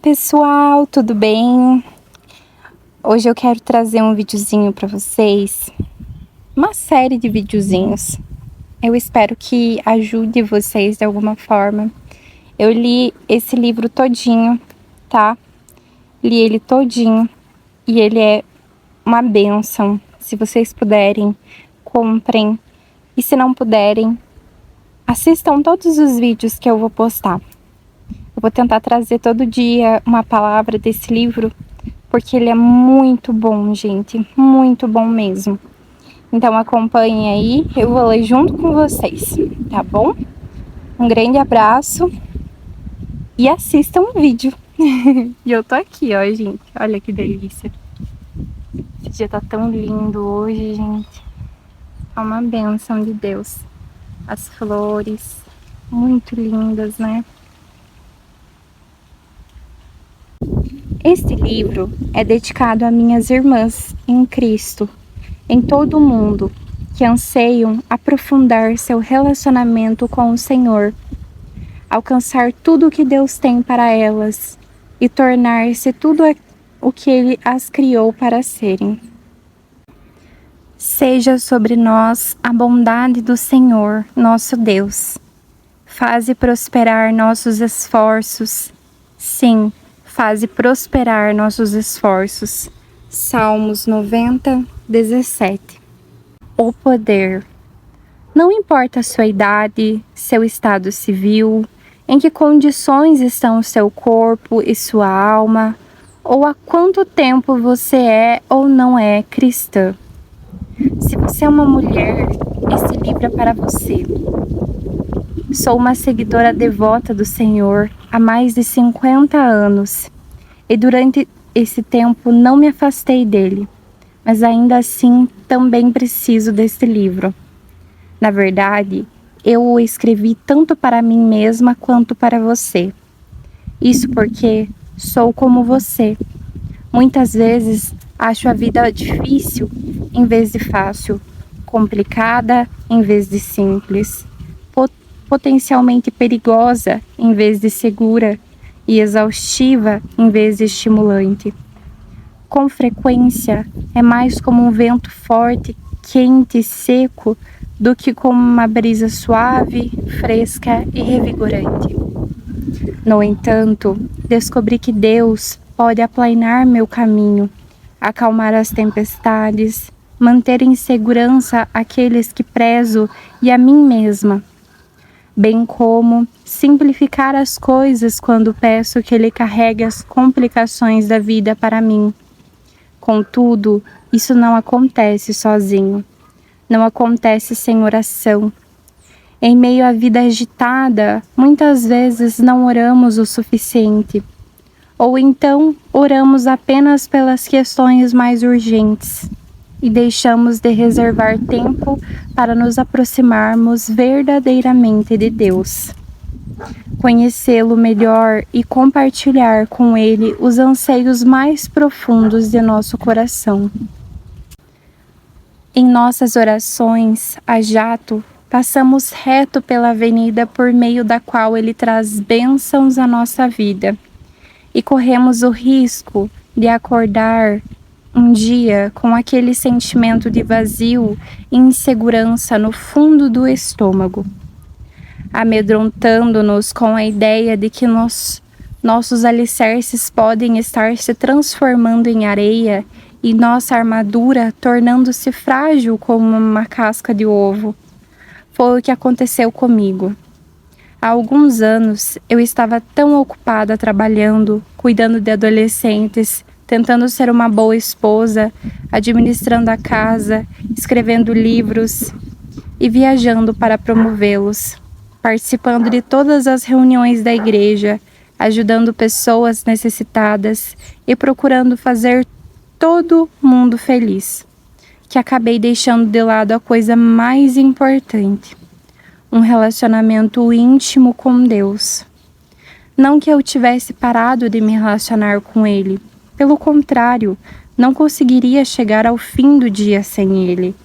Pessoal, tudo bem? Hoje eu quero trazer um videozinho para vocês, uma série de videozinhos. Eu espero que ajude vocês de alguma forma. Eu li esse livro todinho, tá? Li ele todinho e ele é uma bênção. Se vocês puderem, comprem. E se não puderem, assistam todos os vídeos que eu vou postar. Eu vou tentar trazer todo dia uma palavra desse livro, porque ele é muito bom, gente, muito bom mesmo. Então acompanhem aí, eu vou ler junto com vocês, tá bom? Um grande abraço e assistam o vídeo. E eu tô aqui, ó, gente, olha que delícia. Esse dia tá tão lindo hoje, gente. É uma bênção de Deus. As flores, muito lindas, né? Este livro é dedicado a minhas irmãs em Cristo, em todo o mundo, que anseiam aprofundar seu relacionamento com o Senhor, alcançar tudo o que Deus tem para elas e tornar-se tudo o que Ele as criou para serem. Seja sobre nós a bondade do Senhor, nosso Deus. Faze prosperar nossos esforços. Sim, faze prosperar nossos esforços. Salmos 90, 17. O poder. Não importa a sua idade, seu estado civil, em que condições estão o seu corpo e sua alma, ou há quanto tempo você é ou não é cristã. Se você é uma mulher, esse livro é para você. Sou uma seguidora devota do Senhor há mais de 50 anos e durante esse tempo não me afastei dele, mas ainda assim também preciso deste livro. Na verdade, eu o escrevi tanto para mim mesma quanto para você. Isso porque sou como você. Muitas vezes acho a vida difícil em vez de fácil, complicada em vez de simples, potencialmente perigosa em vez de segura e exaustiva em vez de estimulante. Com frequência, é mais como um vento forte, quente e seco do que como uma brisa suave, fresca e revigorante. No entanto, descobri que Deus pode aplainar meu caminho, acalmar as tempestades, manter em segurança aqueles que prezo e a mim mesma, bem como simplificar as coisas quando peço que Ele carregue as complicações da vida para mim. Contudo, isso não acontece sozinho. Não acontece sem oração. Em meio à vida agitada, muitas vezes não oramos o suficiente. Ou então, oramos apenas pelas questões mais urgentes e deixamos de reservar tempo para nos aproximarmos verdadeiramente de Deus. Conhecê-lo melhor e compartilhar com Ele os anseios mais profundos de nosso coração. Em nossas orações, a jato, passamos reto pela avenida por meio da qual Ele traz bênçãos à nossa vida. E corremos o risco de acordar um dia com aquele sentimento de vazio e insegurança no fundo do estômago, amedrontando-nos com a ideia de que nossos alicerces podem estar se transformando em areia e nossa armadura tornando-se frágil como uma casca de ovo. Foi o que aconteceu comigo. Há alguns anos, eu estava tão ocupada trabalhando, cuidando de adolescentes, tentando ser uma boa esposa, administrando a casa, escrevendo livros e viajando para promovê-los, participando de todas as reuniões da igreja, ajudando pessoas necessitadas e procurando fazer todo mundo feliz, que acabei deixando de lado a coisa mais importante: um relacionamento íntimo com Deus. Não que eu tivesse parado de me relacionar com Ele. Pelo contrário, não conseguiria chegar ao fim do dia sem Ele.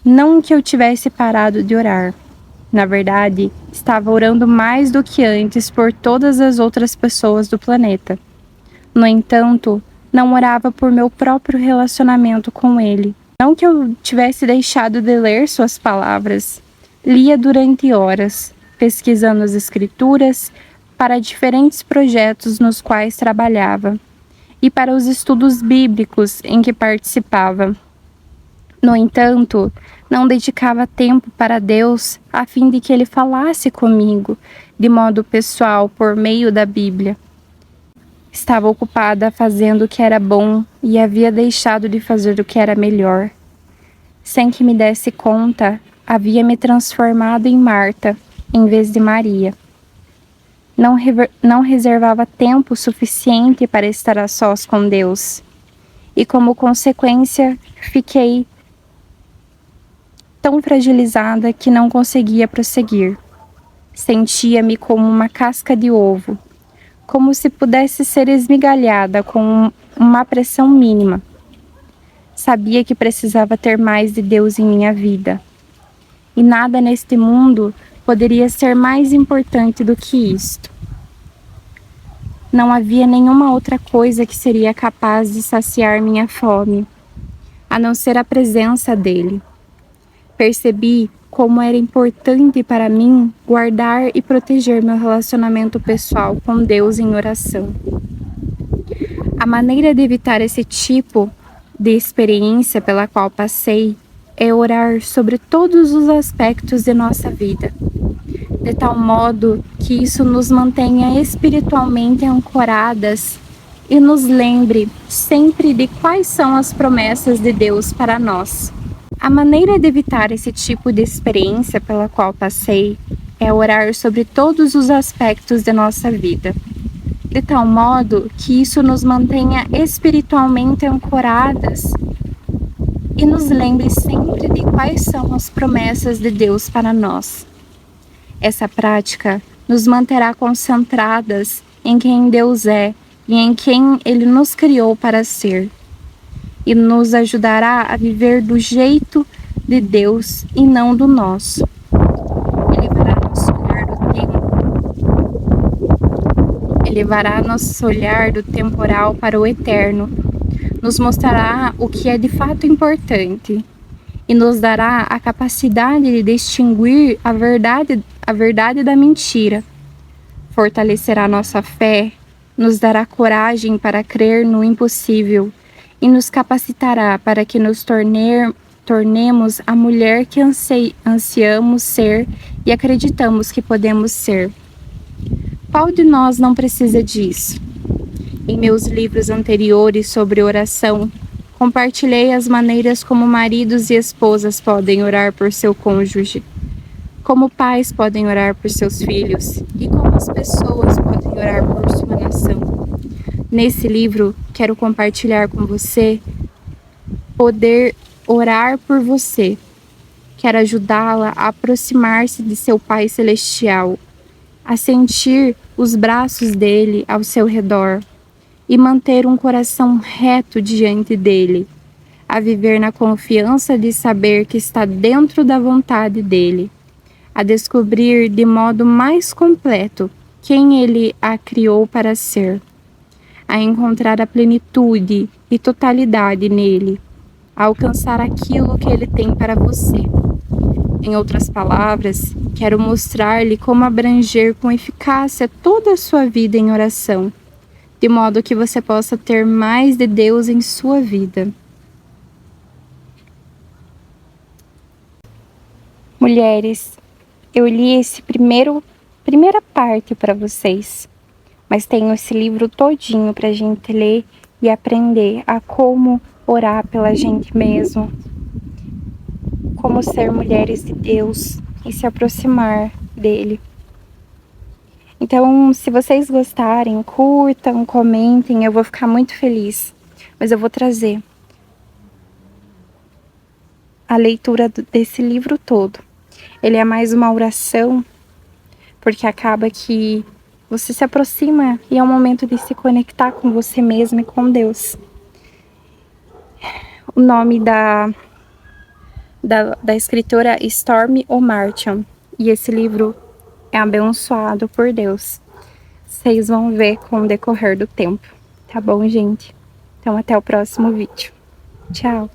Não que eu tivesse parado de orar. na verdade, estava orando mais do que antes por todas as outras pessoas do planeta. No entanto, não orava por meu próprio relacionamento com ele. Não que eu tivesse deixado de ler suas palavras. Lia durante horas, pesquisando as escrituras para diferentes projetos nos quais trabalhava e para os estudos bíblicos em que participava. No entanto, não dedicava tempo para Deus a fim de que Ele falasse comigo de modo pessoal por meio da Bíblia. Estava ocupada fazendo o que era bom e havia deixado de fazer o que era melhor. Sem que me desse conta, havia me transformado em Marta, em vez de Maria. Não reservava tempo suficiente para estar a sós com Deus. E como consequência, fiquei tão fragilizada que não conseguia prosseguir. Sentia-me como uma casca de ovo, como se pudesse ser esmigalhada com uma pressão mínima. Sabia que precisava ter mais de Deus em minha vida. E nada neste mundo poderia ser mais importante do que isto. Não havia nenhuma outra coisa que seria capaz de saciar minha fome, a não ser a presença dele. Percebi como era importante para mim guardar e proteger meu relacionamento pessoal com Deus em oração. A maneira de evitar esse tipo de experiência pela qual passei é orar sobre todos os aspectos de nossa vida, de tal modo que isso nos mantenha espiritualmente ancoradas e nos lembre sempre de quais são as promessas de Deus para nós. A maneira de evitar esse tipo de experiência pela qual passei é orar sobre todos os aspectos de nossa vida, de tal modo que isso nos mantenha espiritualmente ancoradas e nos lembre sempre de quais são as promessas de Deus para nós. Essa prática nos manterá concentradas em quem Deus é e em quem Ele nos criou para ser, e nos ajudará a viver do jeito de Deus e não do nosso. Elevará nosso olhar do temporal para o eterno, nos mostrará o que é de fato importante e nos dará a capacidade de distinguir a verdade da mentira. Fortalecerá nossa fé, nos dará coragem para crer no impossível e nos capacitará para que nos tornemos a mulher que ansiamos ser e acreditamos que podemos ser. Qual de nós não precisa disso? Em meus livros anteriores sobre oração, compartilhei as maneiras como maridos e esposas podem orar por seu cônjuge, como pais podem orar por seus filhos e como as pessoas podem orar por sua nação. Nesse livro, quero compartilhar com você poder orar por você. Quero ajudá-la a aproximar-se de seu Pai Celestial, a sentir os braços dele ao seu redor e manter um coração reto diante dele, a viver na confiança de saber que está dentro da vontade dele, a descobrir de modo mais completo quem ele a criou para ser, a encontrar a plenitude e totalidade nele, a alcançar aquilo que ele tem para você. Em outras palavras, quero mostrar-lhe como abranger com eficácia toda a sua vida em oração, de modo que você possa ter mais de Deus em sua vida. Mulheres, eu li primeira parte para vocês, mas tenho esse livro todinho para a gente ler e aprender a como orar pela gente mesmo, como ser mulheres de Deus e se aproximar dele. Então, se vocês gostarem, curtam, comentem, eu vou ficar muito feliz. Mas eu vou trazer a leitura desse livro todo. Ele é mais uma oração, porque acaba que você se aproxima e é um momento de se conectar com você mesmo e com Deus. O nome da escritora é Stormy Omartian. E esse livro é abençoado por Deus. Vocês vão ver com o decorrer do tempo, tá bom, gente? Então até o próximo vídeo. Tchau!